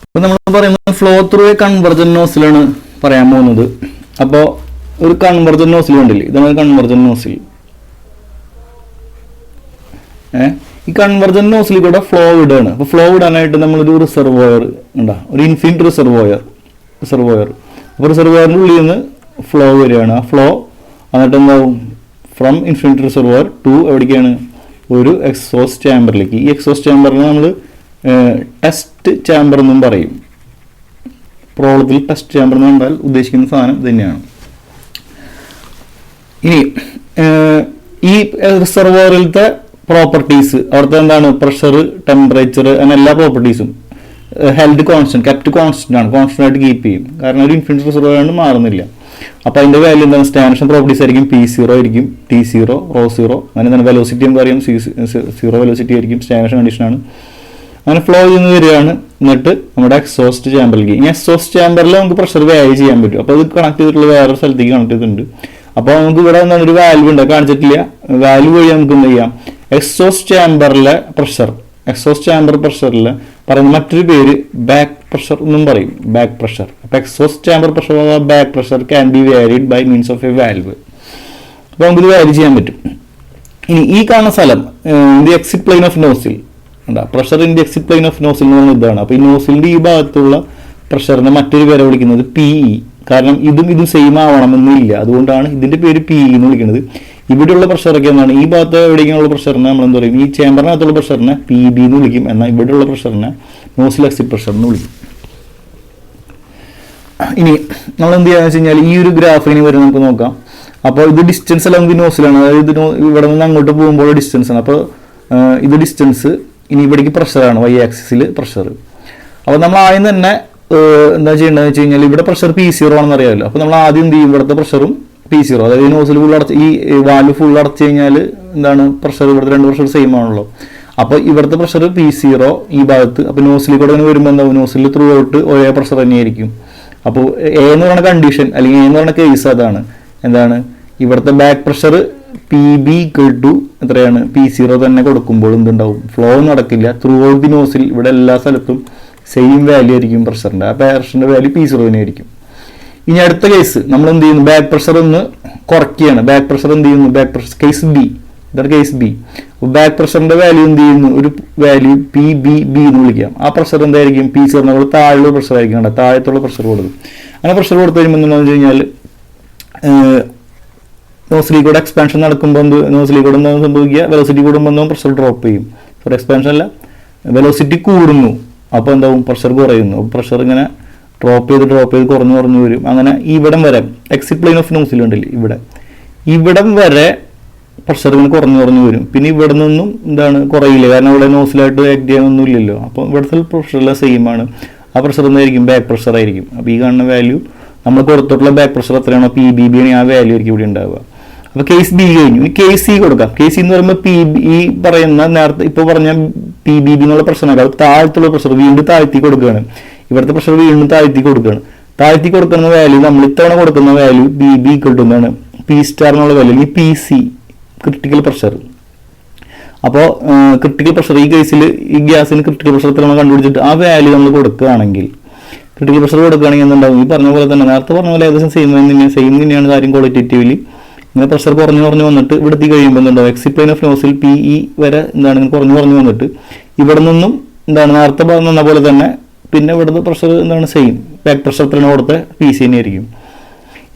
അപ്പോൾ നമ്മൾ പറയുന്നത് ഫ്ലോ ത്രൂ എ കൺവെർജന്റ് നോസിലാണ് പറയാൻ പോകുന്നത്. അപ്പോൾ ഒരു കൺവെർജന്റ് നോസിൽ കണ്ടില്ലേ, ഇതാണ് കൺവെർജന്റ് നോസിൽ. ഈ കൺവെർജന്റ് നോസിൽ കൂടെ ഫ്ലോ വിടുകയാണ്. അപ്പോൾ ഫ്ലോ വിടാനായിട്ട് നമ്മളൊരു റിസർവോയർ ഉണ്ടാ, ഒരു ഇൻഫിനിറ്റ് റിസർവോയർ. അപ്പോൾ റിസർവോയറിൻ്റെ ഉള്ളിൽ നിന്ന് ഫ്ലോ വരികയാണ്. ആ ഫ്ലോ എന്നിട്ട് എന്താവും, ഫ്രം ഇൻഫിനിറ്റ് റിസർവോയർ ടു എവിടേക്കാണ്, ഒരു എക്സോസ്റ്റ് ചാമ്പറിലേക്ക്. ഈ എക്സോസ്റ്റ് ചാമ്പറിനെ നമ്മൾ ടെസ്റ്റ് ചാമ്പർ എന്നും പറയും. പ്രോബ്ലത്തിൽ ടെസ്റ്റ് ചാമ്പർ എന്ന് പറഞ്ഞാൽ ഉദ്ദേശിക്കുന്ന സാധനം തന്നെയാണ്. ഇനി ഈ റിസർവോയറിലത്തെ പ്രോപ്പർട്ടീസ്, അവിടുത്തെ എന്താണ്, പ്രഷർ, ടെമ്പറേച്ചർ, അങ്ങനെ എല്ലാ പ്രോപ്പർട്ടീസും ഹെൽഡ് കോൺസ്റ്റന്റ്, കെപ്റ്റ് കോൺസ്റ്റന്റ് ആണ്, കോൺസ്റ്റന്റ് ആയിട്ട് കീപ്പ് ചെയ്യും. കാരണം ഒരു ഇൻഫിനിറ്റ് റിസർവോയർ ആണ്, മാറുന്നില്ല. അപ്പോൾ അതിൻ്റെ വാല്യൂ എന്താണ്, സ്റ്റാൻഡേർഡ് പ്രോപ്പർട്ടീസ് ആയിരിക്കും P0 ആയിരിക്കും, T0, ρ0, അങ്ങനെ എന്താണ് വെലോസിറ്റി എന്ന് പറയും, സീറോ വെലോസിറ്റി ആയിരിക്കും, സ്റ്റാൻഡേർഡ് കണ്ടീഷനാണ്. അങ്ങനെ ഫ്ലോ ചെയ്യുന്ന വരികയാണ്. എന്നിട്ട് നമ്മുടെ എക്സോസ്റ്റ് ചാമ്പറിലേക്ക്, ഈ എക്സോസ്റ്റ് ചാമ്പറിൽ നമുക്ക് പ്രഷർ വാല്യൂ ചെയ്യാൻ പറ്റും. അപ്പോൾ ഇത് കണക്ട് ചെയ്തിട്ടുള്ള വേറൊരു സ്ഥലത്തേക്ക് കണക്ട് ചെയ്തിട്ടുണ്ട്. അപ്പോൾ നമുക്ക് ഇവിടെ എന്താണ് ഒരു വാൽവ് ഉണ്ട്, കാണിച്ചിട്ടില്ല. വാൽവ് വഴി നമുക്ക് എന്ത് ചെയ്യാം, എക്സോസ്റ്റ് ചാമ്പറിലെ പ്രഷർ, എക്സോസ്റ്റ് ചാമ്പർ പ്രഷറിൽ പറയുന്ന മറ്റൊരു പേര് ബാക്ക് പ്രഷർ എന്നും പറയും, ബാക്ക് പ്രഷർ. അപ്പോൾ exhaust chamber pressure back pressure can be varied by means of a valve. അപ്പോൾ നമുക്കിത് വാരി ചെയ്യാൻ പറ്റും. ഇനി ഈ കാണുന്ന സ്ഥലം in the exit plane of nozzle ഉണ്ടാ, pressure in the exit plane of nozzle എന്ന് പറയുന്നത് ഇതാണ്. അപ്പോൾ ഈ നോസിലിൻ്റെ ഈ ഭാഗത്തുള്ള പ്രഷറിനെ മറ്റൊരു പേരെ വിളിക്കുന്നത് PE. കാരണം ഇതും സെയിം ആവണമെന്നില്ല, അതുകൊണ്ടാണ് ഇതിൻ്റെ പേര് PE എന്ന് വിളിക്കുന്നത്. ഇവിടെയുള്ള പ്രഷറൊക്കെ എന്താണ്, ഈ ഭാഗത്ത് എവിടേക്കുള്ള പ്രഷറിനെ നമ്മൾ എന്താ പറയും, ഈ ചേമ്പറിനകത്തുള്ള പ്രഷറിനെ PB എന്ന് വിളിക്കും. എന്നാൽ ഇവിടെയുള്ള പ്രഷറിനെ നോസിൽ എക്സിറ്റ് പ്രഷർ എന്ന് വിളിക്കും. ഇനി നമ്മൾ എന്ത് ചെയ്യാന്ന് വെച്ച് കഴിഞ്ഞാൽ, ഈ ഒരു ഗ്രാഫിന് വരെ നമുക്ക് നോക്കാം. അപ്പോൾ ഇത് ഡിസ്റ്റൻസ് എല്ലാം നമുക്ക് നോസിലാണ്, അതായത് ഇവിടെ നിന്ന് അങ്ങോട്ട് പോകുമ്പോൾ ഡിസ്റ്റൻസ് ആണ്. അപ്പോൾ ഇത് ഡിസ്റ്റൻസ്, ഇനി ഇവിടേക്ക് പ്രഷറാണ്, Y ആക്സിസിൽ പ്രഷർ. അപ്പോൾ നമ്മൾ ആദ്യം തന്നെ എന്താ ചെയ്യേണ്ടതെന്ന് വെച്ച് കഴിഞ്ഞാൽ, ഇവിടെ പ്രഷർ P0 ആണെന്ന് അറിയാമല്ലോ. അപ്പോൾ നമ്മൾ ആദ്യം എന്ത് ചെയ്യും, ഇവിടുത്തെ പ്രഷറും P0, അതായത് നോസിൽ ഫുൾ അടച്ച്, ഈ വാൽവ് ഫുൾ അടച്ചു കഴിഞ്ഞാൽ എന്താണ് പ്രഷർ, ഇവിടുത്തെ രണ്ട് പ്രഷർ സെയിം ആണല്ലോ. അപ്പോൾ ഇവിടുത്തെ പ്രഷർ P0 ഈ ഭാഗത്ത്. അപ്പോൾ നോസിൽ കൂടെ അങ്ങനെ വരുമ്പോൾ എന്താവും, നോസിൽ ത്രൂ ഔട്ട് ഒരേ പ്രഷർ തന്നെയായിരിക്കും. അപ്പോൾ A എന്ന് പറയുന്ന കണ്ടീഷൻ അല്ലെങ്കിൽ A എന്ന് പറയുന്ന കേസ് അതാണ്. എന്താണ്, ഇവിടുത്തെ ബാക്ക് പ്രഷർ PB = എത്രയാണ്, P0 തന്നെ കൊടുക്കുമ്പോൾ എന്തുണ്ടാവും, ഫ്ലോ നടക്കില്ല. ത്രൂ ഔട്ട് ദി നോസിൽ ഇവിടെ എല്ലാ സ്ഥലത്തും സെയിം വാല്യൂ ആയിരിക്കും പ്രഷറിൻ്റെ. ആ പ്രഷറിൻ്റെ വാല്യൂ P0 തന്നെയായിരിക്കും. ഇനി അടുത്ത കേസ് നമ്മൾ എന്ത് ചെയ്യുന്നു, ബാക്ക് പ്രഷർ ഒന്ന് കുറയ്ക്കുകയാണ്. ബാക്ക് പ്രഷർ എന്ത് ചെയ്യുന്നു, ബാക്ക് പ്രഷർ കേസ് B, ഇതാണ് കേസ് B. ബാക്ക് പ്രഷറിന്റെ വാല്യൂ എന്ത് ചെയ്യുന്നു, ഒരു വാല്യൂ PBB എന്ന് വിളിക്കാം. ആ പ്രഷർ എന്തായിരിക്കും, P0 താഴെയുള്ള പ്രഷർ ആയിരിക്കും, താഴത്തുള്ള പ്രഷർ കൊടുക്കും. അങ്ങനെ പ്രഷർ കൊടുത്തു കഴിയുമ്പോൾ എന്താണെന്ന് വെച്ച് കഴിഞ്ഞാൽ, നോസിലി കൂടെ എക്സ്പാൻഷൻ നടക്കുമ്പോൾ നോസിലി കൂടെ എന്താ സംഭവിക്കുക, വെലോസിറ്റി കൂടുമ്പോൾ പ്രഷർ ഡ്രോപ്പ് ചെയ്യും. സോറി, എക്സ്പാൻഷൻ അല്ല, വെലോസിറ്റി കൂടുന്നു. അപ്പോൾ എന്താവും, പ്രഷർ കുറയുന്നു. പ്രഷർ ഇങ്ങനെ ഡ്രോപ്പ് ചെയ്ത് കുറഞ്ഞു വരും. അങ്ങനെ ഇവിടം വരെ എക്സിറ്റ് പ്ലെയിൻ ഓഫ് നോസിൽ ഉണ്ടല്ലേ, ഇവിടം വരെ പ്രഷർ ഇങ്ങനെ കുറഞ്ഞു വരും. പിന്നെ ഇവിടെ നിന്നും എന്താണ് കുറയില്ല, കാരണം ഇവിടെ നോസിലായിട്ട് ആക്ട് ചെയ്യാനൊന്നും ഇല്ലല്ലോ. അപ്പോൾ ഇവിടുത്തെ പ്രഷറെല്ലാം സെയിം ആണ്. ആ പ്രഷർ എന്തായിരിക്കും, ബാക്ക് പ്രഷർ ആയിരിക്കും. അപ്പോൾ ഈ കാണുന്ന വാല്യൂ നമ്മൾ കൊടുത്തിട്ടുള്ള ബാക്ക് പ്രഷർ എത്രയാണോ, PBB ആണ്, ആ വാല്യൂ ആയിരിക്കും ഇവിടെ ഉണ്ടാവുക. അപ്പോൾ കേസ് B കഴിഞ്ഞു. ഈ കേസ് C കൊടുക്കാം. കേസ് C എന്ന് പറയുമ്പോൾ PB, ഈ പറയുന്ന നേരത്തെ ഇപ്പോൾ പറഞ്ഞ PBB എന്നുള്ള പ്രഷറിനേക്കാൾ താഴത്തുള്ള പ്രഷർ വീണ്ടും താഴ്ത്തി കൊടുക്കുകയാണ്. ഇവിടുത്തെ പ്രഷർ വീണ്ടും താഴ്ത്തി കൊടുക്കുകയാണ്. താഴ്ത്തി കൊടുക്കുന്ന വാല്യൂ, നമ്മൾ ഇത്തവണ കൊടുക്കുന്ന വാല്യൂ BB = P* എന്നുള്ള വാല്യൂ, അല്ലെങ്കിൽ PC, ക്രിട്ടിക്കൽ പ്രഷർ. അപ്പോൾ ക്രിട്ടിക്കൽ പ്രഷർ ഈ കേസിൽ ഈ ഗ്യാസിന് ക്രിട്ടിക്കൽ പ്രഷർ നമ്മൾ കണ്ടുപിടിച്ചിട്ട് ആ വാല്യൂ നമ്മൾ കൊടുക്കുകയാണെങ്കിൽ, ക്രിട്ടിക്കൽ പ്രഷർ കൊടുക്കുകയാണെങ്കിൽ എന്തുണ്ടാവും, ഈ പറഞ്ഞ പോലെ തന്നെ നേരത്തെ പറഞ്ഞ പോലെ ഏകദേശം സെയിം തന്നെയാണ് കാര്യം. ക്വാളിറ്റേറ്റീവ്ലി ഇങ്ങനെ പ്രഷർ കുറഞ്ഞു വന്നിട്ട് ഇവിടെ എത്തി കഴിയുമ്പോൾ എന്തുണ്ടാവും, exit plane of nozzle PE വരെ എന്താണ് കുറഞ്ഞു വന്നിട്ട് ഇവിടെ നിന്നും എന്താണ് നേരത്തെ പറഞ്ഞ പോലെ തന്നെ പിന്നെ ഇവിടുത്തെ പ്രഷർ എന്താണ് സെയിം, ബാക്ക് പ്രഷർ എത്രയാണ് കൊടുത്ത PC തന്നെയായിരിക്കും.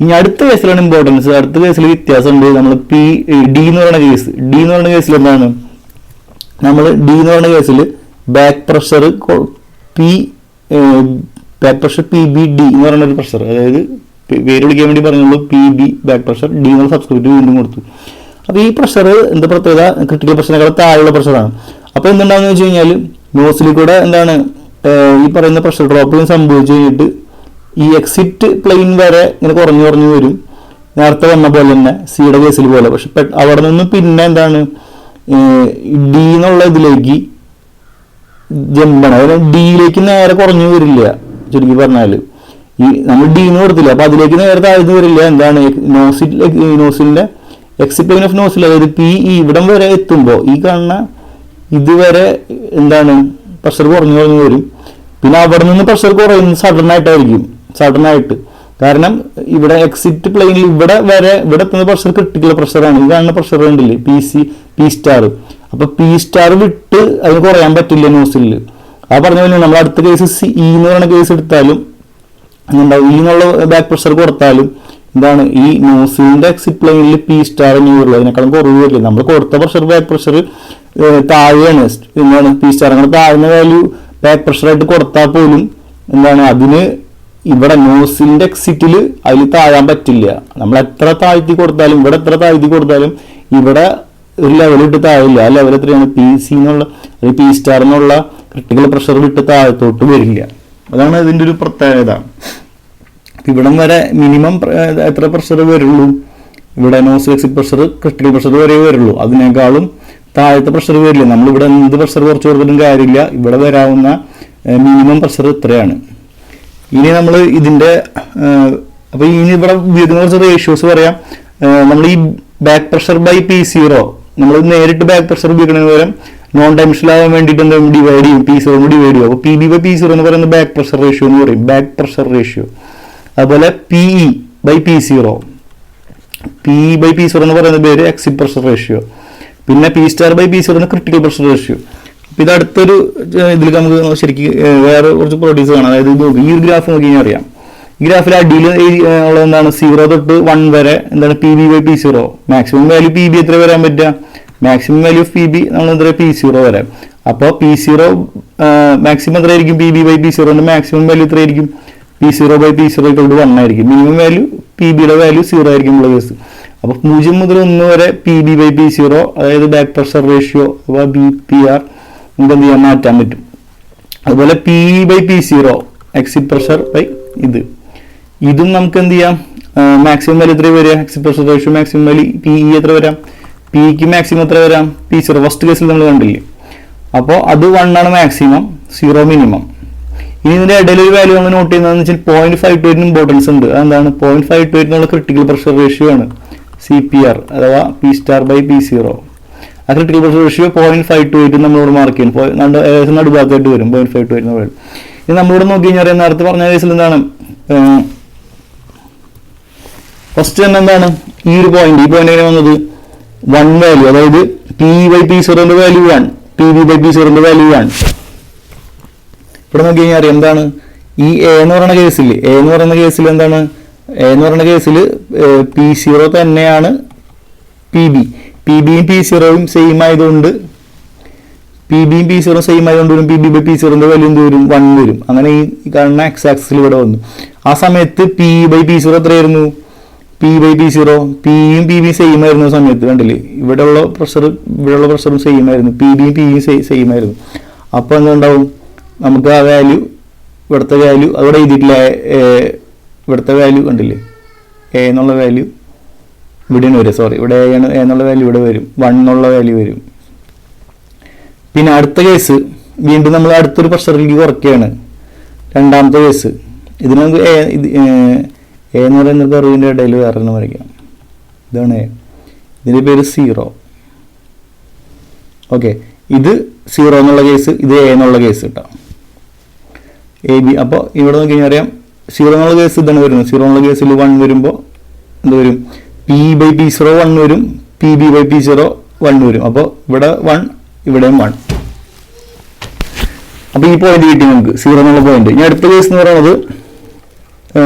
ഇനി അടുത്ത കേസിലാണ് ഇമ്പോർട്ടൻസ്. അടുത്ത കേസിൽ വ്യത്യാസമുണ്ട്. നമ്മൾ D എന്ന് പറയുന്ന കേസിൽ എന്താണ്, നമ്മൾ D എന്ന് പറയുന്ന കേസിൽ ബാക്ക് പ്രഷർ PBD എന്ന് പറയുന്ന ഒരു പ്രഷർ, അതായത് പേര് വിളിക്കാൻ വേണ്ടി പറഞ്ഞുള്ളൂ, PB ബാക്ക് പ്രഷർ, D എന്നുള്ള സബ്സ്ക്രിപ്റ്റ് വീണ്ടും കൊടുത്തു. അപ്പോൾ ഈ പ്രഷർ എന്താ പ്രത്യേകത, ക്രിട്ടിക്കൽ പ്രഷറിനേക്കാൾ താഴെയുള്ള പ്രഷറാണ്. അപ്പോൾ എന്തുണ്ടാവുന്ന വെച്ച് കഴിഞ്ഞാൽ, നോസിൽ കൂടെ എന്താണ് ഈ പറയുന്ന പ്രഷർ ഡ്രോപ്പ് സംഭവിച്ചു കഴിഞ്ഞിട്ട് ഈ എക്സിറ്റ് പ്ലെയിൻ വരെ ഇങ്ങനെ കുറഞ്ഞു വരും. നേരത്തെ വന്ന പോലെ തന്നെ സിയുടെ കേസിൽ പോലെ. പക്ഷെ അവിടെ നിന്ന് പിന്നെ എന്താണ് D എന്നുള്ള ഇതിലേക്ക് ജമ്പാണ്. അതായത് ഡിയിലേക്ക് നേരെ കുറഞ്ഞു വരില്ല. ചുരുക്കി പറഞ്ഞാൽ ഈ നമ്മൾ D എന്ന് കൊടുത്തില്ല, അപ്പൊ അതിലേക്ക് നേരെ താഴ്ന്നു വരില്ല. എന്താണ് നോസിലിന്റെ എക്സിറ്റ് പ്ലെയിൻ ഓഫ് നോസിൽ, അതായത് PE ഇവിടം വരെ എത്തുമ്പോൾ ഈ കാണുന്ന ഇതുവരെ എന്താണ് പ്രഷർ കുറഞ്ഞു വരും. പിന്നെ അവിടെ നിന്ന് പ്രഷർ കുറയുന്നത് സഡൻ ആയിട്ട്. കാരണം ഇവിടെ എക്സിറ്റ് പ്ലെയിനിൽ ഇവിടെ എത്തുന്ന പ്രഷർ ക്രിട്ടിക്കൽ പ്രഷറാണ്. ഈ കാണുന്ന പ്രഷർ കണ്ടില്ലേ, പി സ്റ്റാർ. അപ്പൊ പി സ്റ്റാർ വിട്ട് അതിന് കുറയാൻ പറ്റില്ല നോസിലിൽ. ആ പറഞ്ഞ പോലെ നമ്മൾ അടുത്ത കേസ് ഇ എന്ന് പറയുന്ന കേസ് എടുത്താലും എന്താവും, ഈ എന്നുള്ള ബാക്ക് പ്രഷർ കൊടുത്താലും എന്താണ്, ഈ നോസിലിന്റെ എക്സിറ്റ് പ്ലെയിനിൽ പി സ്റ്റാർ ഉള്ളൂ, അതിനേക്കാളും കുറവ് വരില്ല. നമ്മൾ കൊടുത്ത പ്രഷർ ബാക്ക് പ്രഷർ താഴെയാണ്, എന്താണ് പി സ്റ്റാർ അങ്ങനെ താഴ്ന്ന വാല്യൂ ബാക്ക് പ്രഷറായിട്ട് കൊടുത്താൽ പോലും എന്താണ് അതിന് ഇവിടെ നോസിലിന്റെ എക്സിറ്റിൽ അതിൽ താഴാൻ പറ്റില്ല. നമ്മൾ എത്ര താഴ്ത്തി കൊടുത്താലും ഇവിടെ ഒരു ലെവൽ വിട്ട് താഴില്ല. ആ ലെവൽ എത്രയാണ്, പി സ്റ്റാർ എന്നുള്ള ക്രിട്ടിക്കൽ പ്രഷർ വിട്ട് താഴത്തോട്ട് വരില്ല. അതാണ് ഇതിന്റെ ഒരു പ്രത്യേകത. ഇവിടം വരെ മിനിമം എത്ര പ്രഷർ വരുള്ളൂ, ഇവിടെ nozzle exit pressure critical pressure വരെ വരുള്ളൂ. അതിനേക്കാളും താഴത്തെ പ്രഷർ വരില്ല. നമ്മളിവിടെ എന്ത് പ്രഷർ കുറച്ച് കൊടുത്തിട്ടും കാര്യമില്ല, ഇവിടെ വരാവുന്ന മിനിമം പ്രഷർ ഇത്രയാണ്. ഇനി നമ്മൾ ഇതിന്റെ അപ്പൊ ഇനി ഇവിടെ ഉപയോഗിക്കുന്ന കുറച്ച് റേഷ്യോസ് പറയാം. നമ്മൾ ഈ ബാക്ക് പ്രഷർ ബൈ P0 നമ്മൾ നേരിട്ട് ബാക്ക് പ്രഷർ ഉപയോഗിക്കുന്നതിന് പകരം നോൺ ഡൈമെൻഷണൽ ആവാൻ വേണ്ടിയിട്ട് എന്താ ഡിവൈഡ് ചെയ്യും, P0 ഡിവൈഡ് ചെയ്യും. അപ്പോൾ PB ബൈ P0 എന്ന് പറയുന്നത് ബാക്ക് പ്രഷർ റേഷ്യോ എന്ന് പറയും, ബാക്ക് പ്രഷർ റേഷ്യോ. അതുപോലെ PE ബൈ P0 എന്ന് പറയുന്ന പേര് എക്സിറ്റ് പ്രഷർ റേഷ്യോ. പിന്നെ P സ്റ്റാർ ബൈ P0 എന്ന് ക്രിട്ടിക്കൽ പ്രഷർ റേഷ്യോ. ഇത് അടുത്തൊരു ഇതിൽ നമുക്ക് ശരിക്കും വേറെ കുറച്ച് പ്രോഡക്ട്സ് കാണാം. അതായത് ഈ ഒരു ഗ്രാഫ് നോക്കി കഴിഞ്ഞാൽ അറിയാം. ഈ ഗ്രാഫിൽ അടിയിൽ ഉള്ള എന്താണ് 0 തൊട്ട് 1 വരെ എന്താണ് PB by P0. Maximum value PB എത്ര വരാൻ പറ്റുക, മാക്സിമം വാല്യൂ ഓഫ് PB നമ്മൾ എന്താ P0 വരെ. അപ്പോൾ P0 മാക്സിമം എത്രയായിരിക്കും, PB by P0 maximum value എത്രയായിരിക്കും, P0 ബൈ P0 1 ആയിരിക്കും. മിനിമം വാല്യൂ PBയുടെ വാല്യൂ 0 ആയിരിക്കും ഉള്ള കേസ്. അപ്പോൾ 0 മുതൽ 1 വരെ PB ബൈ P0 അതായത് ബാക്ക് പ്രഷർ റേഷ്യോ അഥവാ BPR നമുക്ക് എന്ത് ചെയ്യാൻ മാറ്റാൻ പറ്റും. അതുപോലെ PE by P0 exit pressure by ഇതും നമുക്ക് എന്ത് ചെയ്യാം, മാക്സിമം വാല്യൂ എത്ര വരിക, exit pressure ratio maximum value PE എത്ര വരാം, PEക്ക് മാക്സിമം എത്ര വരാം, P0 ഫസ്റ്റ് കേസിൽ നമ്മൾ കണ്ടില്ലേ. അപ്പോൾ അത് 1 ആണ് മാക്സിമം, 0 മിനിമം. ഇനി ഇതിന്റെ ഇടയിൽ ഒരു വാല്യൂ നമ്മൾ നോട്ട് ചെയ്യുന്നതെന്ന് വെച്ചാൽ 0.58 ഇമ്പോർട്ടൻസ് ഉണ്ട്. അതെന്താണ് 0.58 എന്നുള്ള ക്രിട്ടിക്കൽ പ്രഷർ റേഷ്യോ ആണ് CPR അഥവാ P സ്റ്റാർ ബൈ P0. ആ ക്രിട്ടിക്കൽ പ്രഷർ റേഷ്യോ 0.528 നമ്മളിവിടെ മാർക്ക് ചെയ്യും. ഏകദേശം നടുഭാഗത്തായിട്ട് വരും 0.528 എന്ന് പറയും. ഇത് നമ്മളിവിടെ നോക്കി കഴിഞ്ഞാൽ നേരത്തെ പറഞ്ഞ കേസിൽ എന്താണ്, ഫസ്റ്റ് തന്നെ എന്താണ് ഈ പോയിന്റ് എങ്ങനെ വന്നത്, 1 വാല്യൂ, അതായത് PE by P0 value 1, PB by P0 value 1. ഇവിടെ നോക്കി കഴിഞ്ഞാൽ അറിയാം എന്താണ് ഈ A എന്ന് പറയുന്ന കേസിൽ എന്താണ്, A എന്ന് പറയുന്ന കേസിൽ P0 തന്നെയാണ് PBയും P0യും സെയിം ആയതുകൊണ്ട് PB വരും, PB ബൈ P0 വാല്യൂ എന്ത് വരും, 1 വരും. അങ്ങനെ ഈ കാണുന്ന എക്സ് ആക്സിൽ ഇവിടെ വന്നു. ആ സമയത്ത് PE ബൈ P0 എത്രയായിരുന്നു, PE ബൈ P0 PEയും PBയും സെയിം ആയിരുന്നു. ആ സമയത്ത് കണ്ടില്ലേ, ഇവിടെയുള്ള പ്രഷറും സെയിം ആയിരുന്നു, PBയും സെയിം ആയിരുന്നു. അപ്പോൾ എന്തുണ്ടാവും, നമുക്ക് ആ വാല്യൂ ഇവിടുത്തെ വാല്യൂ അവിടെ എഴുതിയിട്ടില്ല, ഇവിടുത്തെ വാല്യൂ കണ്ടില്ലേ, A എന്നുള്ള വാല്യൂ ഇവിടെയാണ് വരും, സോറി ഇവിടെ A എന്നുള്ള വാല്യൂ ഇവിടെ വരും, 1 എന്നുള്ള വാല്യൂ വരും. പിന്നെ അടുത്ത കേസ് വീണ്ടും നമ്മൾ അടുത്തൊരു പ്രഷറിലേക്ക് കുറയ്ക്കുകയാണ്, രണ്ടാമത്തെ കേസ്. ഇതിന് നമുക്ക് A എന്ന് പറയുന്ന കർവിൻ്റെ ഇടയിൽ വേറെ ഒന്ന് വരയ്ക്കാം. ഇതാണ് A, ഇതിൻ്റെ പേര് 0. ഓക്കെ, ഇത് 0 എന്നുള്ള കേസ്, ഇത് A എന്നുള്ള കേസ് കേട്ടോ, AB. അപ്പോൾ ഇവിടെ നോക്കി കഴിഞ്ഞാൽ അറിയാം 0 എന്നുള്ള കേസ് ഇതാണ് വരുന്നത്. 0 എന്നുള്ള കേസിൽ 1 വരുമ്പോൾ എന്ത് വരും, PE ബൈ P0 1 വരും, PB ബൈ P0 1 വരും. അപ്പോൾ ഇവിടെ 1 ഇവിടെയും 1. അപ്പോൾ ഈ പോയിന്റ് കിട്ടി നമുക്ക് 0 എന്നുള്ള പോയിന്റ്. ഇനി അടുത്ത കേസ് എന്ന് പറയുന്നത്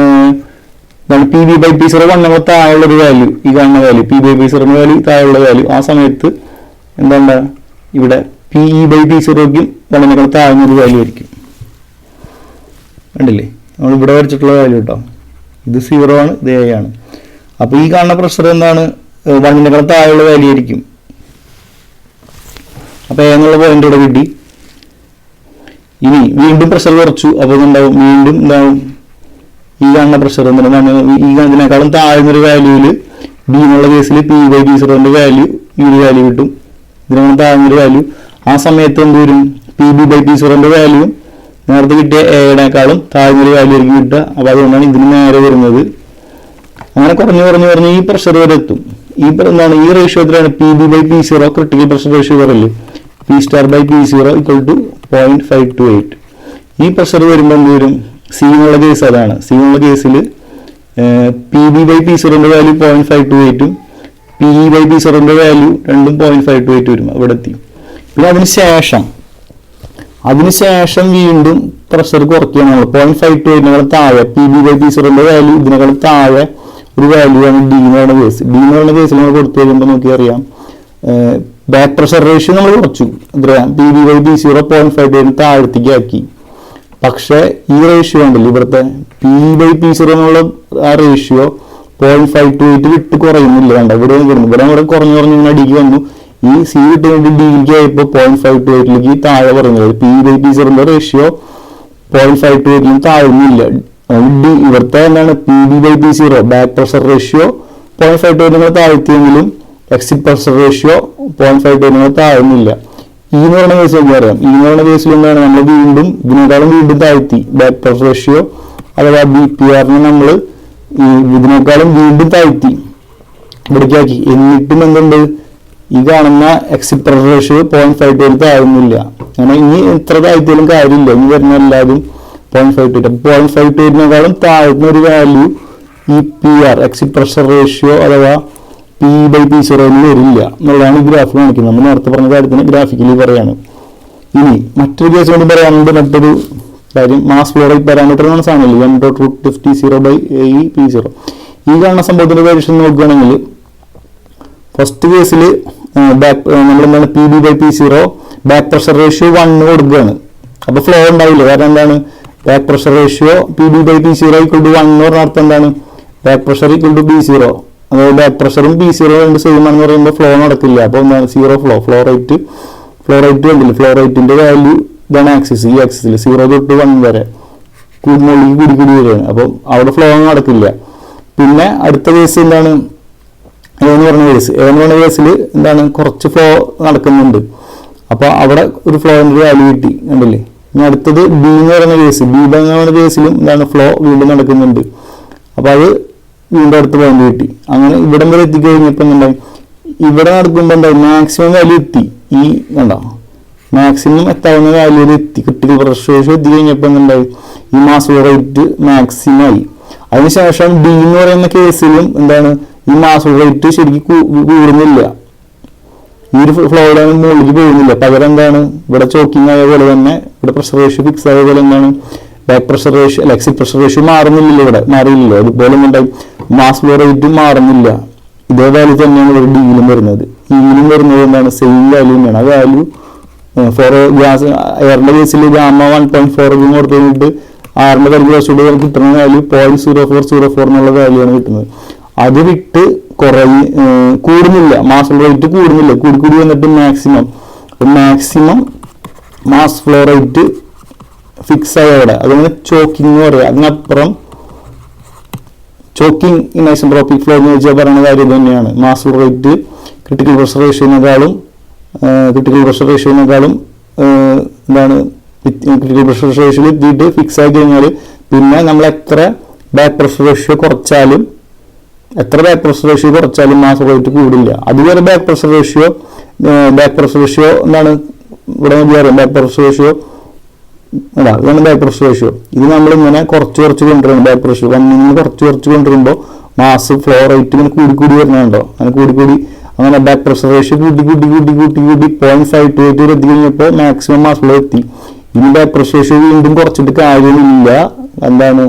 PB ബൈ P0 1 താഴെയുള്ളൊരു വാല്യൂ, ഈ കാണുന്ന value PB by P0 value താഴെയുള്ള വാല്യൂ. ആ സമയത്ത് എന്താ ഇവിടെ PE ബൈ P0ക്കും 1 താഴ്ന്നൊരു വാല്യൂ ആയിരിക്കും. കണ്ടില്ലേ, നമ്മൾ ഇവിടെ വരച്ചിട്ടുള്ള വാല്യൂ കേട്ടോ, ഇത് 0 ആണ്, ഇത് A ആണ്. അപ്പോൾ ഈ കാണുന്ന പ്രഷർ എന്താണ്, 1 താഴെയുള്ള വാല്യൂ ആയിരിക്കും. അപ്പോൾ A എന്നുള്ള പോയിന്റ് ഇവിടെ കിട്ടി. ഇനി വീണ്ടും പ്രഷർ കുറച്ചു, അപ്പോൾ ഇതുണ്ടാവും വീണ്ടും എന്താവും, ഈ കാണുന്ന പ്രഷർ എന്താണ്, ഈ ഇതിനേക്കാളും താഴ്ന്നൊരു വാല്യൂവിൽ B എന്നുള്ള കേസിൽ PE ബൈ P0 വാല്യൂ ഈ ഒരു വാല്യൂ കിട്ടും, ഇതിനേക്കാളും താഴ്ന്നൊരു വാല്യൂ. ആ സമയത്ത് എന്ത് വരും, PB ബൈ P0 വാല്യൂ നേരത്തെ കിട്ടിയ എയുടെക്കാളും താഴ്ന്നൊരു വാല്യൂ ആയിരിക്കും കിട്ടുക. അപ്പോൾ അതുകൊണ്ടാണ് ഇതിന് നേരെ വരുന്നത്. അങ്ങനെ കുറഞ്ഞ് ഈ പ്രഷർ വരെ എത്തും. എന്താണ് ഈ റേഷ്യോ എത്രയാണ്, PB by P0 critical pressure ratio പറയല്ലേ, P സ്റ്റാർ ബൈ P0 = 0.528. ഈ പ്രഷർ വരുമ്പോൾ എന്ത് വരും? സി എന്നുള്ള കേസ് അതാണ്. സി എന്നുള്ള കേസിൽ PB/P0ന്റെ വാല്യൂ 0.528ഉം PE/P0ന്റെ വാല്യൂ രണ്ടും 0.528 വരും. അവിടെ എത്തി. പിന്നെ അതിനുശേഷം വീണ്ടും പ്രഷർ കുറയ്ക്കുകയാണ് നമ്മൾ. 0.528 താഴെ PB/P0ന്റെ വാല്യൂ ഇതിനേക്കാൾ താഴെ ഒരു വാല്യൂ ആണ് ഡി എന്ന് പറയുന്ന കേസ്. ഡി എന്ന് പറയുന്ന കേസിൽ നമ്മൾ കൊടുത്തു കഴിയുമ്പോൾ നോക്കിയറിയാം ബാക്ക് പ്രഷർ റേഷ്യോ നമ്മൾ കുറച്ചു. PB/P0 0.528 താഴത്തേക്ക് ആക്കി. പക്ഷേ ഈ റേഷ്യോ ഉണ്ടല്ലോ ഇവിടുത്തെ PE/P0 എന്നുള്ള ആ റേഷ്യോ 0.528 വിട്ട് കുറയുന്നില്ല. വേണ്ട ഇവിടെ കുറഞ്ഞു ഇങ്ങനെ അടിക്ക് വന്നു. ഈ സി വിട്ട് വേണ്ടി ഡിക്ക് ആയപ്പോൾ 0.528ലേക്ക് താഴെ പറയുന്നത്. PE/P0ന്റെ റേഷ്യോ 0.528ലും താഴുന്നില്ല. ഡി ഇവിടുത്തെ എന്താണ് PB/P0 ബാക്ക് പ്രഷർ റേഷ്യോ 0.528 താഴ്ത്തിയെങ്കിലും എക്സിറ്റ് പ്രഷർ റേഷ്യോ 0.528 താഴുന്നില്ല. ഈ എന്ന് പറയുന്ന കേസ് നമുക്ക് അറിയാം. ഈ എന്ന് പറയുന്ന കേസിൽ എന്താണ് നമ്മൾ ഇതിനേക്കാളും താഴ്ത്തി ബാക്ക് പ്രഷർ റേഷ്യോ അഥവാ BPRനെ നമ്മൾ ഇതിനേക്കാളും താഴ്ത്തി ഇവിടേക്കാക്കി. എന്നിട്ടും എന്തുണ്ട്? ഈ കാണുന്ന എക്സിറ്റ് പ്രഷർ റേഷ്യോ 0.528 താഴുന്നില്ല. അങ്ങനെ ഇനി എത്ര താഴ്ത്തിയാലും കാര്യമില്ല. ഇനി വരുന്ന എല്ലാവരും 0.528. 0.528നേക്കാളും താഴ്ന്ന ഒരു value EPR exit pressure ratio അഥവാ PE/P0 വരില്ല എന്നുള്ളതാണ് ഈ ഗ്രാഫ് കാണിക്കുന്നത്. നമ്മൾ നേരത്തെ പറഞ്ഞ കാര്യത്തിന് ഗ്രാഫിക്കലി പറയാണ്. ഇനി മറ്റൊരു കേസ് കൊണ്ട് പറയാനുണ്ട്. മറ്റൊരു കാര്യം മാസ് ഫ്ലോ റേറ്റ് പാരാമീറ്റർ എന്നാണ് സാധനമില്ല m.√50/P0. ഈ കാണുന്ന സംഭവത്തിന്റെ വേരിയേഷൻ നോക്കുകയാണെങ്കിൽ ഫസ്റ്റ് കേസിൽ നമ്മളെന്താണ് PB/P0 ബാക്ക് പ്രഷർ റേഷ്യോ 1 കൊടുക്കുകയാണ്. അപ്പോൾ ഫ്ലോ ഉണ്ടാവില്ല. കാരണം എന്താണ്? ബാക്ക് പ്രഷർ റേഷ്യോ PB/P0 = 1 എന്ന് പറഞ്ഞ അർത്ഥം എന്താണ്? Back pressure = B0. അതായത് ബാക്ക് പ്രഷറും B0 രണ്ട് സെയിം ആണെന്ന് പറയുമ്പോൾ ഫ്ലോ നടക്കില്ല. അപ്പോൾ എന്താണ്? സീറോ ഫ്ലോ റേറ്റ് കണ്ടില്ല. ഫ്ലോ റേറ്റിന്റെ വാല്യൂ ഇതാണ് ആക്സിസ്. ഈ ആക്സിസിൽ 0 തൊട്ട് 1 വരെ കൂടി വരികയാണ്. അപ്പോൾ അവിടെ ഫ്ലോ നടക്കില്ല. പിന്നെ അടുത്ത കേസ് എന്താണ്? എന്ന് പറഞ്ഞ കേസിൽ എന്താണ്? കുറച്ച് ഫ്ലോ നടക്കുന്നുണ്ട്. അപ്പോൾ അവിടെ ഒരു ഫ്ലോന്റെ വാല്യൂ കിട്ടി കണ്ടില്ലേ. ഇനി അടുത്തത് ബി എന്ന് പറയുന്ന കേസ്. ബി എന്ന് പറയുന്ന കേസിലും എന്താണ്? ഫ്ലോ വീണ്ടും നടക്കുന്നുണ്ട്. അപ്പോൾ അത് വീണ്ടും അടുത്ത പോയിന്റ് കിട്ടി. അങ്ങനെ ഇവിടം വരെ എത്തിക്കഴിഞ്ഞപ്പോൾ എന്തായി? ഇവിടെ നടക്കുമ്പോൾ എന്തായി? മാക്സിമം വാല്യൂ എത്തി. ഈ കണ്ടോ മാക്സിമം എത്താവുന്ന വാല്യൂയിൽ എത്തി. ക്രിട്ടിക്കൽ പ്രഷർ റേഷ്യോ എത്തി കഴിഞ്ഞപ്പോൾ എന്തായി? ഈ മാസ് ഫ്ലോ റേറ്റ് മാക്സിമം ആയി. അതിനുശേഷം ഡി എന്ന് പറയുന്ന കേസിലും എന്താണ്? ഈ മാസ് ഫ്ലോ റേറ്റ് ശരിക്കും കൂടുന്നില്ല. ഈ ഒരു ഫ്ലോയുടെ മുകളിലേക്ക് പോകുന്നില്ല. പകരം എന്താണ്? ഇവിടെ ചോക്കിംഗ് ആയ പോലെ തന്നെ ഇവിടെ പ്രഷർ റേഷ്യോ ഫിക്സ് ആയ പോലെ എന്താണ്? Back pressure ratio exit pressure ratio മാറുന്നില്ലല്ലോ. ഇവിടെ മാറിയില്ലല്ലോ. അതുപോലെ എന്തായി? മാസ് ഫ്ലോ റേറ്റ് മാറുന്നില്ല. ഇതേ വാല്യൂ തന്നെയാണ് ഇവിടെ ഡിയിലും വരുന്നത്. ഇയിലും വരുന്നത് എന്താണ്? സെയിം വാല്യൂ തന്നെയാണ്. ആ വാല്യൂ ഫോർ ഗ്യാസ് എയറിന്റെ കേസിൽ ഗാമ 1.4 കൊടുത്തു കഴിഞ്ഞിട്ട് ആറിന്റെ കാൽക്കുലേഷനോട് കിട്ടുന്ന വാല്യൂ 0.0404 എന്നുള്ള വാല്യൂ ആണ് കിട്ടുന്നത്. അത് വിട്ട് കൂടുന്നില്ല. മാസ് ഫ്ലോ റേറ്റ് കൂടുന്നില്ല. കൂടി വന്നിട്ട് maximum mass flow rate fix ആയ അവിടെ അതുകൊണ്ട് ചോക്കിംഗ് എന്ന് പറയാം. അതിനപ്പുറം ചോക്കിംഗ് ഇൻ ഐസെൻട്രോപിക് ഫ്ലോ എന്ന് വെച്ചാൽ പറയുന്ന കാര്യം തന്നെയാണ്. Mass flow rate critical pressure റേഷ്യോനേക്കാളും എന്താണ്? ക്രിട്ടിക്കൽ പ്രഷർ റേഷ്യോയിൽ എത്തിയിട്ട് ഫിക്സ് ആയി കഴിഞ്ഞാൽ പിന്നെ നമ്മൾ എത്ര ബാക്ക് പ്രഷർ റേഷ്യോ കുറച്ചാലും മാസ് ഫ്ലോ റേറ്റ് കൂടില്ല. അതുവരെ ബാക്ക് പ്രഷർ റേഷ്യോ എന്താണ്? ഇവിടെ അറിയാം ബാക്ക് പ്രഷർ റേഷ്യോ ഇതാണ് ബാക്ക് പ്രഷർ റേഷ്യോ. ഇത് നമ്മളിങ്ങനെ കുറച്ച് കൊണ്ടുവരണം. ബാക്ക് പ്രഷർ 1 നിന്ന് കുറച്ച് കൊണ്ടുവരുമ്പോൾ മാസ് ഫ്ലോ റേറ്റ് ഇങ്ങനെ കൂടി വരുന്നുണ്ടോ? അങ്ങനെ കൂടി അങ്ങനെ ബാക്ക് പ്രഷർ റേഷ്യോ കൂട്ടി 0.528 വരെ എത്തി കഴിഞ്ഞപ്പോൾ മാക്സിമം മാസ് ഫ്ലോ എത്തി. ഇനി ബാക്ക് പ്രഷർ റേഷ്യോ വീണ്ടും കുറച്ചിട്ട് കാര്യമില്ല. എന്താണ്?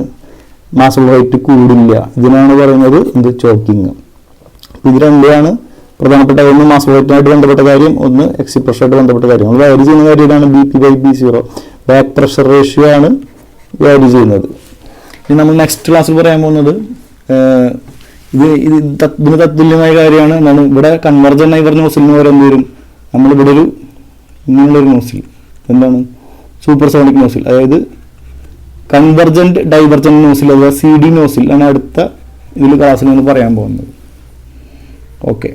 മാസ് ഫ്ലോ റേറ്റ് കൂടില്ല. ഇതിനാണ് പറയുന്നത് ചോക്കിങ്. ഇത് രണ്ടാണ് പ്രധാനപ്പെട്ട. ഒന്ന് മാസ് ഫ്ലോ റേറ്റുമായിട്ട് ബന്ധപ്പെട്ട കാര്യം, ഒന്ന് എക്സിറ്റ് പ്രഷറായിട്ട് ബന്ധപ്പെട്ട കാര്യം. നമ്മൾ വാല്യൂ ചെയ്യുന്ന കാര്യം ഇതാണ്. BP/P0 ബാക്ക് പ്രഷർ റേഷ്യോ ആണ് വാല്യൂ ചെയ്യുന്നത്. ഇനി നമ്മൾ നെക്സ്റ്റ് ക്ലാസ്സിൽ പറയാൻ പോകുന്നത് ഇതിന് തത്തുല്യമായ കാര്യമാണ്. എന്താണ്? ഇവിടെ കൺവർജൻ ആയി പറഞ്ഞ നോസിലിന് പകരം എന്ത് വരും? നമ്മളിവിടെ ഇങ്ങനെയുള്ളൊരു നോസിൽ എന്താണ്? സൂപ്പർസോണിക് നോസിൽ, അതായത് കൺവർജന്റ് ഡൈവർജന്റ് നോസിൽ അഥവാ CD നോസിൽ ആണ് അടുത്ത ഇതിൽ ക്ലാസ്സിൽ നിന്ന് പറയാൻ പോകുന്നത്. ഓക്കെ.